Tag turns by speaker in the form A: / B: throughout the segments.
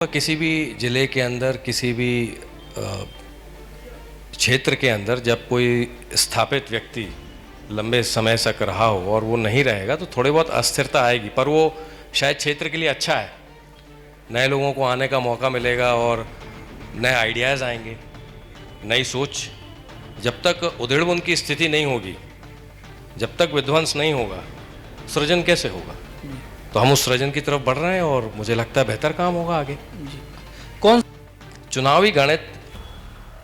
A: किसी भी ज़िले के अंदर, किसी भी क्षेत्र के अंदर जब कोई स्थापित व्यक्ति लंबे समय तक रहा हो और वो नहीं रहेगा तो थोड़ी बहुत अस्थिरता आएगी, पर वो शायद क्षेत्र के लिए अच्छा है। नए लोगों को आने का मौका मिलेगा और नए आइडियाज़ आएंगे, नई सोच। जब तक उधेड़बुन की स्थिति नहीं होगी, जब तक विध्वंस नहीं होगा, सृजन कैसे होगा? तो हम उस सृजन की तरफ बढ़ रहे हैं और मुझे लगता है बेहतर काम होगा आगे।
B: कौन
A: चुनावी गणित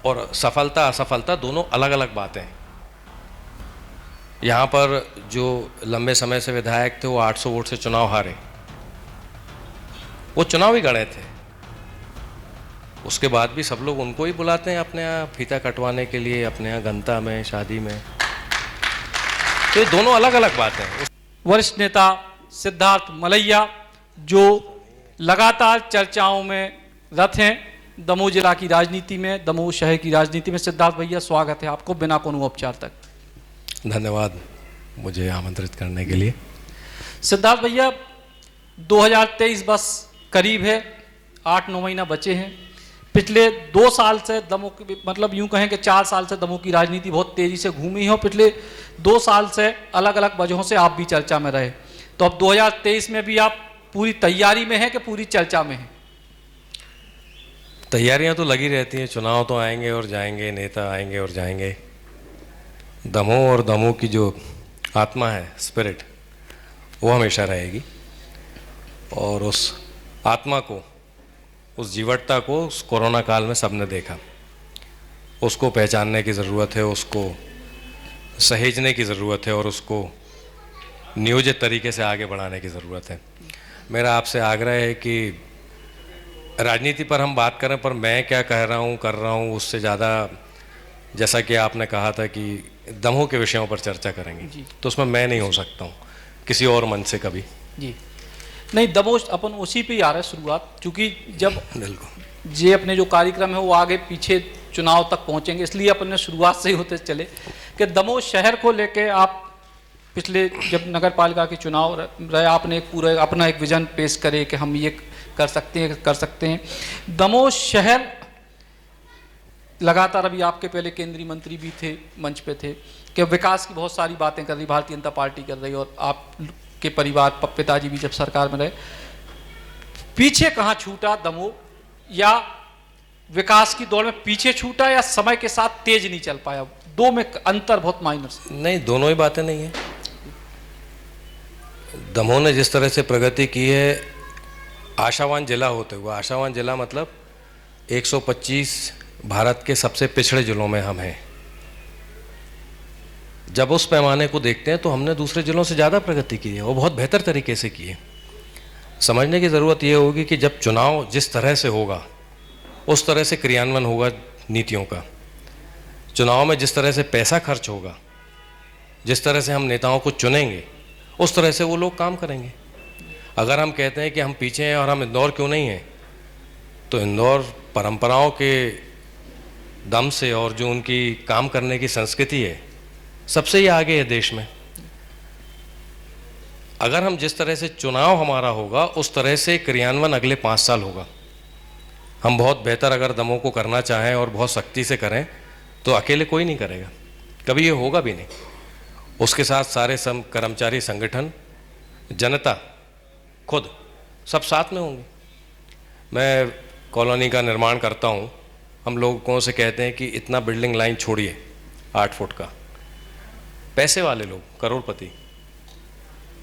A: और सफलता असफलता दोनों अलग अलग बातें हैं। यहाँ पर जो लंबे समय से विधायक थे वो 800 वोट से चुनाव हारे, वो चुनावी गणित है। उसके बाद भी सब लोग उनको ही बुलाते हैं अपने यहाँ फीता कटवाने के लिए, अपने यहाँ गंता में, शादी में। तो ये दोनों अलग अलग बातें हैं।
B: वरिष्ठ नेता सिद्धार्थ मलैया जो लगातार चर्चाओं में रत हैं दमोह जिला की राजनीति में, दमोह शहर की राजनीति में। सिद्धार्थ भैया, स्वागत है आपको बिना कोनो उपचार तक।
A: धन्यवाद मुझे आमंत्रित करने के लिए।
B: सिद्धार्थ भैया, 2023 बस करीब है, 8-9 महीना बचे हैं। पिछले 2 साल से दमोह की, मतलब यूं कहें कि 4 साल से दमोह की राजनीति बहुत तेजी से घूमी है और पिछले 2 साल से अलग अलग वजहों से आप भी चर्चा में रहे। तो अब 2023 में भी आप पूरी तैयारी में हैं कि पूरी चर्चा में हैं?
A: तैयारियां तो लगी रहती हैं, चुनाव तो आएंगे और जाएंगे, नेता आएंगे और जाएंगे। दमोह और दमोह की जो आत्मा है, स्पिरिट, वो हमेशा रहेगी। और उस आत्मा को, उस जीवटता को उस कोरोना काल में सबने देखा। उसको पहचानने की ज़रूरत है, उसको सहेजने की ज़रूरत है और उसको नियोजित तरीके से आगे बढ़ाने की ज़रूरत है। मेरा आपसे आग्रह है कि राजनीति पर हम बात करें, पर मैं क्या कह रहा हूँ, कर रहा हूँ, उससे ज़्यादा, जैसा कि आपने कहा था कि दमोह के विषयों पर चर्चा करेंगे, तो उसमें मैं नहीं हो सकता हूँ किसी और मंच से कभी।
B: जी नहीं, दमोह अपन उसी पे ही आ रहे हैं शुरुआत, क्योंकि जब
A: बिल्कुल
B: ये अपने जो कार्यक्रम है वो आगे पीछे चुनाव तक पहुंचेंगे, इसलिए अपन ने शुरुआत से ही होते चले कि दमोह शहर को लेके आप पिछले जब नगर पालिका के चुनाव रहे, आपने एक पूरा अपना एक विजन पेश करे कि हम ये कर सकते हैं। दमोह शहर लगातार, अभी आपके पहले केंद्रीय मंत्री भी थे, मंच पे थे कि विकास की बहुत सारी बातें कर रही भारतीय जनता पार्टी कर रही, और आपके परिवार पिताजी भी जब सरकार में रहे। पीछे कहाँ छूटा दमोह? या विकास की दौड़ में पीछे छूटा या समय के साथ तेज नहीं चल पाया? दो में अंतर बहुत माइनर।
A: नहीं, दोनों ही बातें नहीं है। दमोह ने जिस तरह से प्रगति की है, आशावान जिला होते हुए, आशावान जिला मतलब 125 भारत के सबसे पिछड़े जिलों में हम हैं। जब उस पैमाने को देखते हैं तो हमने दूसरे जिलों से ज़्यादा प्रगति की है और बहुत बेहतर तरीके से की है। समझने की ज़रूरत यह होगी कि जब चुनाव जिस तरह से होगा उस तरह से क्रियान्वयन होगा नीतियों का। चुनाव में जिस तरह से पैसा खर्च होगा, जिस तरह से हम नेताओं को चुनेंगे, उस तरह से वो लोग काम करेंगे। अगर हम कहते हैं कि हम पीछे हैं और हम इंदौर क्यों नहीं हैं, तो इंदौर परंपराओं के दम से और जो उनकी काम करने की संस्कृति है, सबसे ही आगे है देश में। अगर हम जिस तरह से चुनाव हमारा होगा उस तरह से क्रियान्वयन अगले 5 साल होगा। हम बहुत बेहतर अगर दमोह को करना चाहें और बहुत सख्ती से करें तो अकेले कोई नहीं करेगा, कभी ये होगा भी नहीं। उसके साथ सारे कर्मचारी संगठन, जनता खुद, सब साथ में होंगे। मैं कॉलोनी का निर्माण करता हूँ, हम लोगों से कहते हैं कि इतना बिल्डिंग लाइन छोड़िए 8 फुट का। पैसे वाले लोग, करोड़पति,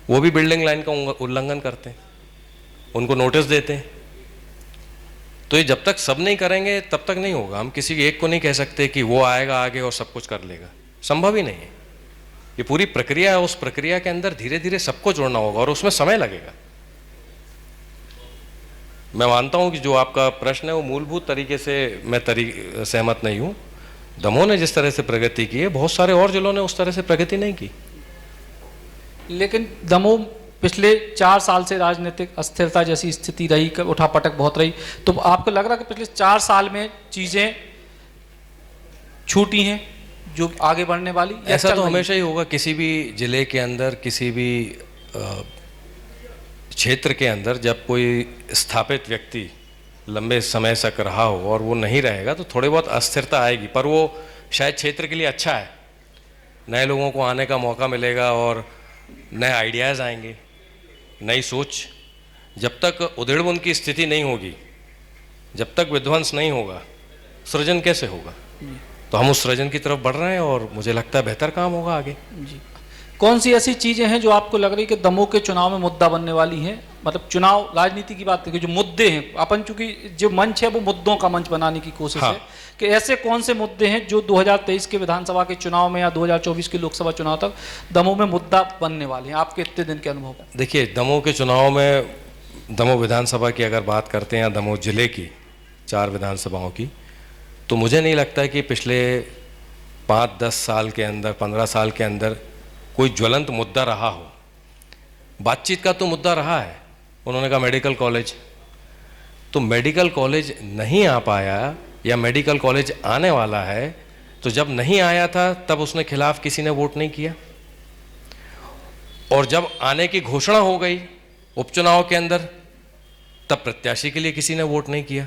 A: वो भी बिल्डिंग लाइन का उल्लंघन करते हैं, उनको नोटिस देते हैं। तो ये जब तक सब नहीं करेंगे तब तक नहीं होगा। हम किसी एक को नहीं कह सकते कि वो आएगा आगे और सब कुछ कर लेगा, संभव ही नहीं है। ये पूरी प्रक्रिया है, उस प्रक्रिया के अंदर धीरे धीरे सबको जोड़ना होगा और उसमें समय लगेगा। मैं मानता हूं कि जो आपका प्रश्न है वो मूलभूत तरीके से मैं सहमत नहीं हूं। दमोह ने जिस तरह से प्रगति की है, बहुत सारे और जिलों ने उस तरह से प्रगति नहीं की।
B: लेकिन दमोह पिछले 4 साल से राजनीतिक अस्थिरता जैसी स्थिति रही, उठापटक बहुत रही। तो आपको लग रहा है कि पिछले 4 साल में चीजें छूटी हैं जो आगे बढ़ने वाली?
A: ऐसा तो हमेशा ही होगा किसी भी जिले के अंदर, किसी भी क्षेत्र के अंदर। जब कोई स्थापित व्यक्ति लंबे समय तक रहा हो और वो नहीं रहेगा तो थोड़ी बहुत अस्थिरता आएगी, पर वो शायद क्षेत्र के लिए अच्छा है। नए लोगों को आने का मौका मिलेगा और नए आइडियाज़ आएंगे, नई सोच। जब तक उधेड़बुन की स्थिति नहीं होगी, जब तक विध्वंस नहीं होगा, सृजन कैसे होगा? तो हम उस सृजन की तरफ बढ़ रहे हैं और मुझे लगता है बेहतर काम होगा आगे।
B: जी। कौन सी ऐसी चीज़ें हैं जो आपको लग रही है कि दमोह के चुनाव में मुद्दा बनने वाली हैं? मतलब चुनाव राजनीति की बात करें, जो मुद्दे हैं, अपन चूंकि जो मंच है वो मुद्दों का मंच बनाने की कोशिश
A: हाँ।
B: है, कि ऐसे कौन से मुद्दे हैं जो 2023 के विधानसभा के चुनाव में या 2024 के लोकसभा चुनाव तक दमोह में मुद्दा बनने वाले हैं आपके इतने दिन के अनुभव में?
A: देखिए, दमोह के चुनाव में, दमोह विधानसभा की अगर बात करते हैं या दमोह जिले की 4 विधानसभाओं की, तो मुझे नहीं लगता कि पिछले 5-10 साल के अंदर, 15 साल के अंदर कोई ज्वलंत मुद्दा रहा हो। बातचीत का तो मुद्दा रहा है। उन्होंने कहा मेडिकल कॉलेज, तो मेडिकल कॉलेज नहीं आ पाया या मेडिकल कॉलेज आने वाला है, तो जब नहीं आया था तब उसने खिलाफ किसी ने वोट नहीं किया, और जब आने की घोषणा हो गई उपचुनाव के अंदर तब प्रत्याशी के लिए किसी ने वोट नहीं किया।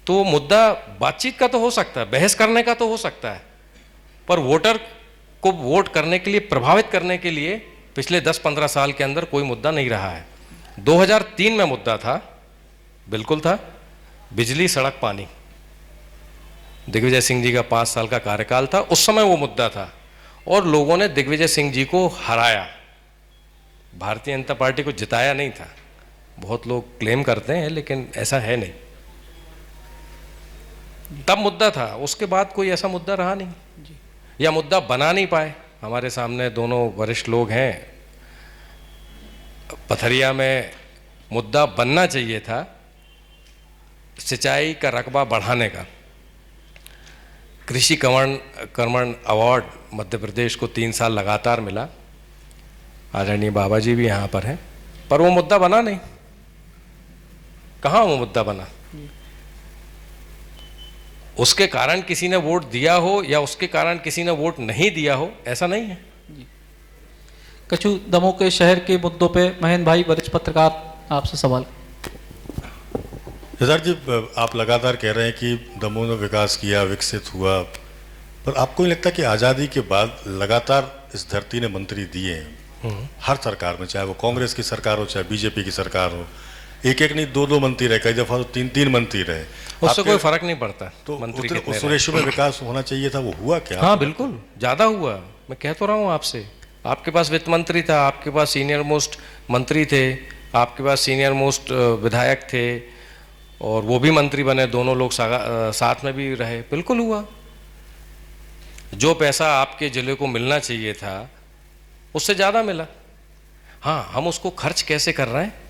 A: तो मुद्दा बातचीत का तो हो सकता है, बहस करने का तो हो सकता है, पर वोटर को वोट करने के लिए, प्रभावित करने के लिए पिछले 10-15 साल के अंदर कोई मुद्दा नहीं रहा है। 2003 में मुद्दा था, बिल्कुल था, बिजली, सड़क, पानी। दिग्विजय सिंह जी का 5 साल का कार्यकाल था, उस समय वो मुद्दा था और लोगों ने दिग्विजय सिंह जी को हराया, भारतीय जनता पार्टी को जिताया नहीं था। बहुत लोग क्लेम करते हैं लेकिन ऐसा है नहीं। तब मुद्दा था, उसके बाद कोई ऐसा मुद्दा रहा नहीं, या मुद्दा बना नहीं पाए। हमारे सामने दोनों वरिष्ठ लोग हैं, पथरिया में मुद्दा बनना चाहिए था सिंचाई का रकबा बढ़ाने का। कृषि कर्मण अवार्ड मध्य प्रदेश को 3 साल लगातार मिला, आदरणीय बाबा जी भी यहाँ पर हैं, पर वो मुद्दा बना नहीं। कहाँ वो मुद्दा बना? उसके कारण किसी ने वोट दिया हो या उसके कारण किसी ने वोट नहीं दिया हो, ऐसा नहीं है।
B: कछु दमोह के शहर के मुद्दों पे महेंद्र भाई, वरिष्ठ पत्रकार, आपसे सवाल।
C: सर जी, आप लगातार कह रहे हैं कि दमोह ने विकास किया, विकसित हुआ, पर आपको नहीं लगता कि आज़ादी के बाद लगातार इस धरती ने मंत्री दिए हैं हर सरकार में, चाहे वो कांग्रेस की सरकार हो चाहे बीजेपी की सरकार हो, एक नहीं 2 मंत्री रहे, कई दफा तो 3 मंत्री रहे,
A: उससे कोई फर्क नहीं पड़ता।
C: तो
A: मंत्री
C: उस रेशो में विकास होना चाहिए था, वो हुआ क्या?
A: हाँ बिल्कुल, ज़्यादा हुआ। मैं कह तो रहा हूँ आपसे, आपके पास वित्त मंत्री था, आपके पास सीनियर मोस्ट मंत्री थे, आपके पास सीनियर मोस्ट विधायक थे, और वो भी मंत्री बने, दोनों लोग साथ में भी रहे, बिल्कुल हुआ। जो पैसा आपके जिले को मिलना चाहिए था उससे ज़्यादा मिला। हाँ, हम उसको खर्च कैसे कर रहे हैं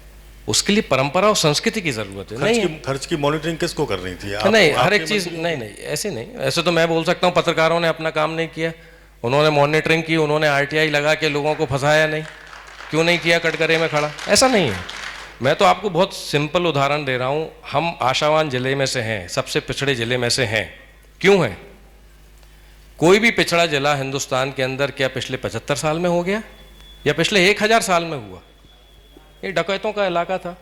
A: उसके लिए परंपरा और संस्कृति की जरूरत है।
C: खर्च की मॉनिटरिंग किसको कर रही थी?
A: नहीं, हर एक चीज़ नहीं, ऐसे नहीं। ऐसे तो मैं बोल सकता हूँ पत्रकारों ने अपना काम नहीं किया, उन्होंने मॉनिटरिंग की, उन्होंने आरटीआई लगा के लोगों को फंसाया नहीं, क्यों नहीं किया कटघरे में खड़ा? ऐसा नहीं है। मैं तो आपको बहुत सिंपल उदाहरण दे रहा हूँ। हम आशावान जिले में से हैं, सबसे पिछड़े जिले में से हैं। क्यों हैं? कोई भी पिछड़ा जिला हिंदुस्तान के अंदर क्या पिछले 75 साल में हो गया या पिछले 1000 साल में हुआ? ये डकैतों का इलाका था।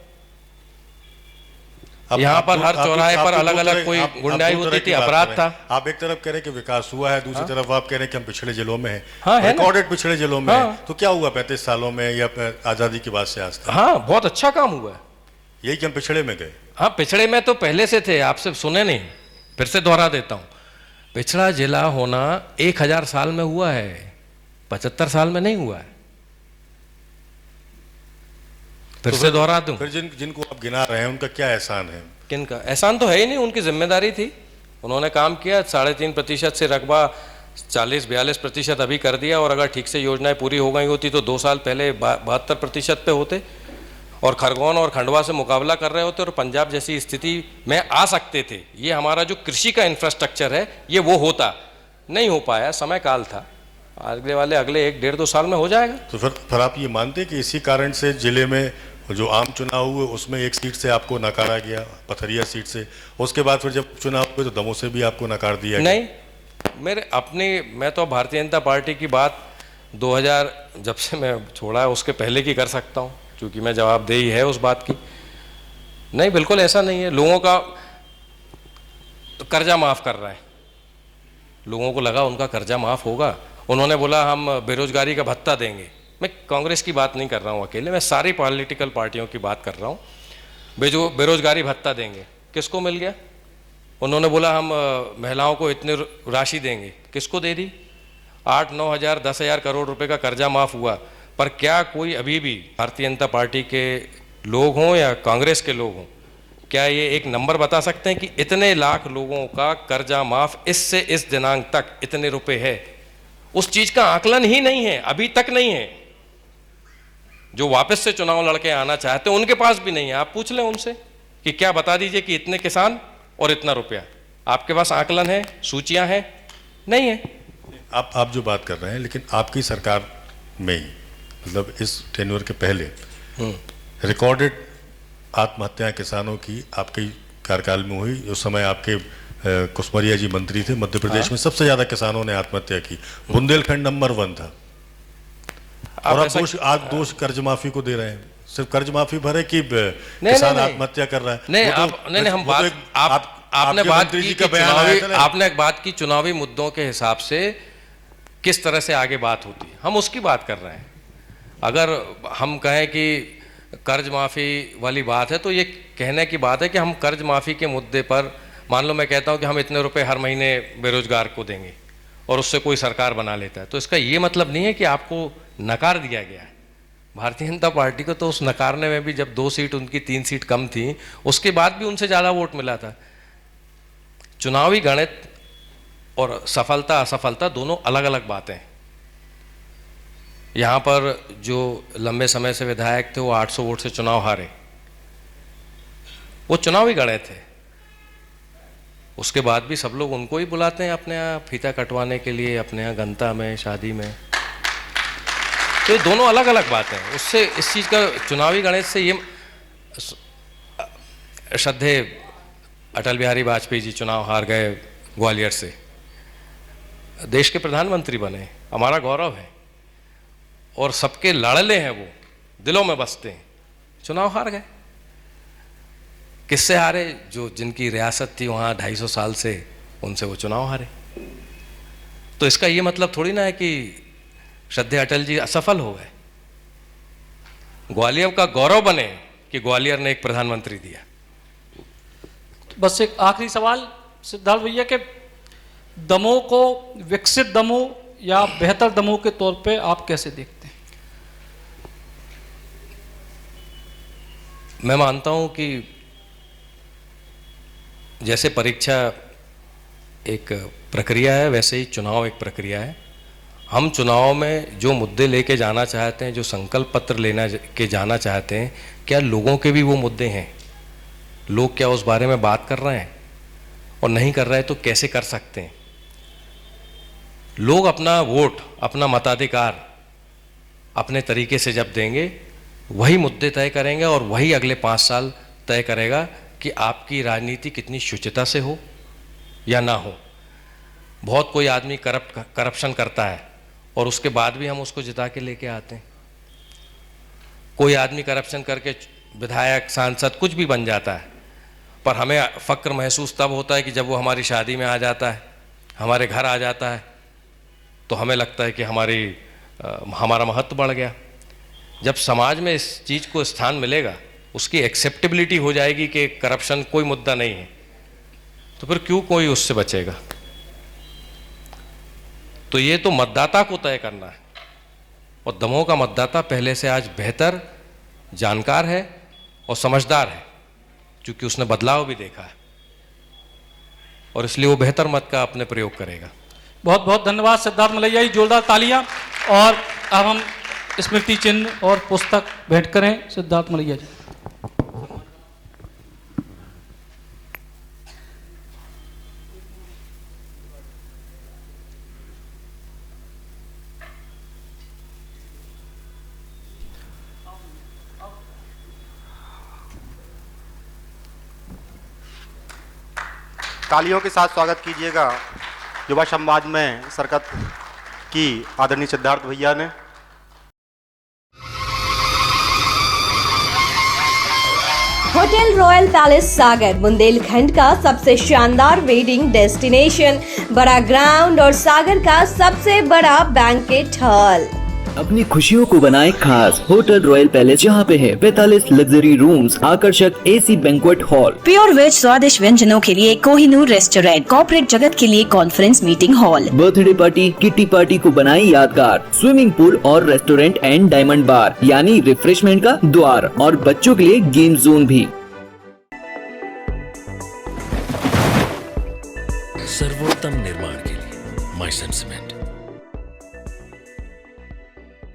A: यहाँ पर हर चौराहे पर अलग अलग कोई गुंडाई होती थी, अपराध था।
C: आप एक तरफ कह रहे हैं कि विकास हुआ है, दूसरी तरफ आप कह रहे हैं कि हम पिछड़े जिलों में हैं।
A: हाँ, है
C: रिकॉर्डेड पिछड़े जिलों में हैं। तो क्या हुआ 35 सालों में या आजादी के बाद से आज तक?
A: हाँ, बहुत अच्छा काम हुआ है।
C: यही कि हम पिछड़े में गए।
A: हाँ, पिछड़े में तो पहले से थे, आपसे सुने नहीं, फिर से दोहरा देता हूँ। पिछड़ा जिला होना 1000 साल में हुआ है, 75 साल में नहीं हुआ है। फिर से दोहरा दूं।
C: फिर जिनको आप गिना रहे हैं उनका क्या एहसान है?
A: किनका एहसान? तो है ही नहीं, उनकी जिम्मेदारी थी। उन्होंने काम किया, 3.5% से रकबा 40-42% अभी कर दिया, और अगर ठीक से योजनाएं पूरी हो गई होती तो 2 साल पहले 72% पे होते, और खरगोन और खंडवा से मुकाबला कर रहे होते और पंजाब जैसी स्थिति में आ सकते थे। ये हमारा जो कृषि का इंफ्रास्ट्रक्चर है ये वो होता, नहीं हो पाया, समय काल था। अगले 1-1.5-2 साल में हो जाएगा।
C: तो फिर आप ये मानते हैं कि इसी कारण से जिले में जो आम चुनाव हुए उसमें एक सीट से आपको नकारा गया, पथरिया सीट से, उसके बाद फिर जब चुनाव हुए तो दमोह से भी आपको नकार दिया गया?
A: नहीं, मैं तो भारतीय जनता पार्टी की बात 2000 जब से मैं छोड़ा है उसके पहले की कर सकता हूँ, क्योंकि मैं जवाबदेही है उस बात की। नहीं, बिल्कुल ऐसा नहीं है। लोगों का तो कर्जा माफ कर रहा है, लोगों को लगा उनका कर्जा माफ होगा। उन्होंने बोला हम बेरोजगारी का भत्ता देंगे। मैं कांग्रेस की बात नहीं कर रहा हूँ अकेले, मैं सारी पॉलिटिकल पार्टियों की बात कर रहा हूँ। बेरोजगारी भत्ता देंगे, किसको मिल गया? उन्होंने बोला हम महिलाओं को इतने राशि देंगे, किसको दे दी? 8-9 हज़ार 10 हज़ार करोड़ रुपए का कर्जा माफ हुआ। पर क्या कोई अभी भी भारतीय जनता पार्टी के लोग हों या कांग्रेस के लोग हों, क्या ये एक नंबर बता सकते हैं कि इतने लाख लोगों का कर्जा माफ इससे इस दिनांक तक इतने रुपए है? उस चीज का आकलन ही नहीं है, अभी तक नहीं है। जो वापस से चुनाव लड़के आना चाहते हैं उनके पास भी नहीं है। आप पूछ लें उनसे कि क्या बता दीजिए कि इतने किसान और इतना रुपया। आपके पास आकलन है, सूचियां हैं? नहीं है।
C: आप जो बात कर रहे हैं, लेकिन आपकी सरकार में ही, मतलब इस टेन्योर के पहले रिकॉर्डेड आत्महत्याएं किसानों की आपके कार्यकाल में हुई। उस समय आपके कुशमरिया जी मंत्री थे, मध्य प्रदेश में सबसे ज्यादा किसानों ने आत्महत्या की। बुंदेलखंड नंबर 1 था। और आप दोष कर्ज माफी को दे रहे हैं। सिर्फ कर्ज माफी भरे कि किसान आत्महत्या कर रहा है?
A: नहीं, हम बात आपने बात की चुनावी मुद्दों के हिसाब से किस तरह से आगे बात होती है, हम उसकी बात कर रहे हैं। अगर हम कहें कि कर्ज माफी वाली बात है तो ये कहने की बात है कि हम कर्ज माफी के मुद्दे पर, मान लो मैं कहता हूं कि हम इतने रुपए हर महीने बेरोजगार को देंगे और उससे कोई सरकार बना लेता है, तो इसका ये मतलब नहीं है कि आपको नकार दिया गया है। भारतीय जनता पार्टी को तो उस नकारने में भी, जब 2 सीट उनकी 3 सीट कम थी, उसके बाद भी उनसे ज़्यादा वोट मिला था। चुनावी गणित और सफलता असफलता दोनों अलग अलग बातें हैं। यहाँ पर जो लंबे समय से विधायक थे वो 800 वोट से चुनाव हारे, वो चुनावी गणित है। उसके बाद भी सब लोग उनको ही बुलाते हैं अपने यहाँ फीता कटवाने के लिए, अपने यहाँ गंता में, शादी में। तो ये दोनों अलग अलग बातें हैं। उससे इस चीज़ का चुनावी गणित से ये श्रद्धेय अटल बिहारी वाजपेयी जी चुनाव हार गए ग्वालियर से, देश के प्रधानमंत्री बने, हमारा गौरव है और सबके लाडले हैं, वो दिलों में बसते हैं। चुनाव हार गए, किससे हारे? जो जिनकी रियासत थी वहाँ 250 साल से, उनसे वो चुनाव हारे। तो इसका ये मतलब थोड़ी ना है कि श्रद्धेय अटल जी असफल हो गए। ग्वालियर का गौरव बने कि ग्वालियर ने एक प्रधानमंत्री दिया।
B: बस एक आखिरी सवाल सिद्धार्थ भैया के, दमोह को विकसित दमोह या बेहतर दमोह के तौर पे आप कैसे देखते हैं?
A: मैं मानता हूं कि जैसे परीक्षा एक प्रक्रिया है, वैसे ही चुनाव एक प्रक्रिया है। हम चुनाव में जो मुद्दे लेके जाना चाहते हैं, जो संकल्प पत्र लेना के जाना चाहते हैं, क्या लोगों के भी वो मुद्दे हैं? लोग क्या उस बारे में बात कर रहे हैं? और नहीं कर रहे हैं तो कैसे कर सकते हैं? लोग अपना वोट, अपना मताधिकार अपने तरीके से जब देंगे, वही मुद्दे तय करेंगे और वही अगले 5 साल तय करेगा कि आपकी राजनीति कितनी शुचिता से हो या ना हो। बहुत कोई आदमी करप्शन करता है और उसके बाद भी हम उसको जिता के लेके आते हैं। कोई आदमी करप्शन करके विधायक, सांसद कुछ भी बन जाता है, पर हमें फक्र महसूस तब होता है कि जब वो हमारी शादी में आ जाता है, हमारे घर आ जाता है, तो हमें लगता है कि हमारा महत्व बढ़ गया। जब समाज में इस चीज़ को स्थान मिलेगा, उसकी एक्सेप्टेबिलिटी हो जाएगी कि करप्शन कोई मुद्दा नहीं है, तो फिर क्यों कोई उससे बचेगा? तो ये तो मतदाता को तय करना है, और दमोह का मतदाता पहले से आज बेहतर जानकार है और समझदार है, क्योंकि उसने बदलाव भी देखा है और इसलिए वो बेहतर मत का अपने प्रयोग करेगा।
B: बहुत बहुत धन्यवाद सिद्धार्थ मलैया जी, जोरदार तालियां। और अब हम स्मृति चिन्ह और पुस्तक भेंट करें सिद्धार्थ मलैया जी।
D: तालियों के साथ स्वागत कीजिएगा युवा संवाद में शिरकत की आदरणीय सिद्धार्थ भैया ने।
E: होटल रॉयल पैलेस सागर बुंदेलखंड का सबसे शानदार वेडिंग डेस्टिनेशन, बड़ा ग्राउंड और सागर का सबसे बड़ा बैंकेट हॉल।
F: अपनी खुशियों को बनाए खास। होटल रॉयल पैलेस जहाँ पे है 45 लग्जरी रूम्स, आकर्षक AC banquet hall,
G: pure veg स्वादिष्ट व्यंजनों के लिए कोहिनूर रेस्टोरेंट, कॉर्पोरेट जगत के लिए conference meeting hall,
F: birthday party, kitty party को बनाए यादगार, स्विमिंग पूल और रेस्टोरेंट एंड डायमंड बार यानी रिफ्रेशमेंट का द्वार, और बच्चों के लिए गेम जोन भी।
H: सर्वोत्तम निर्माण के लिए माइसन सीमेंट।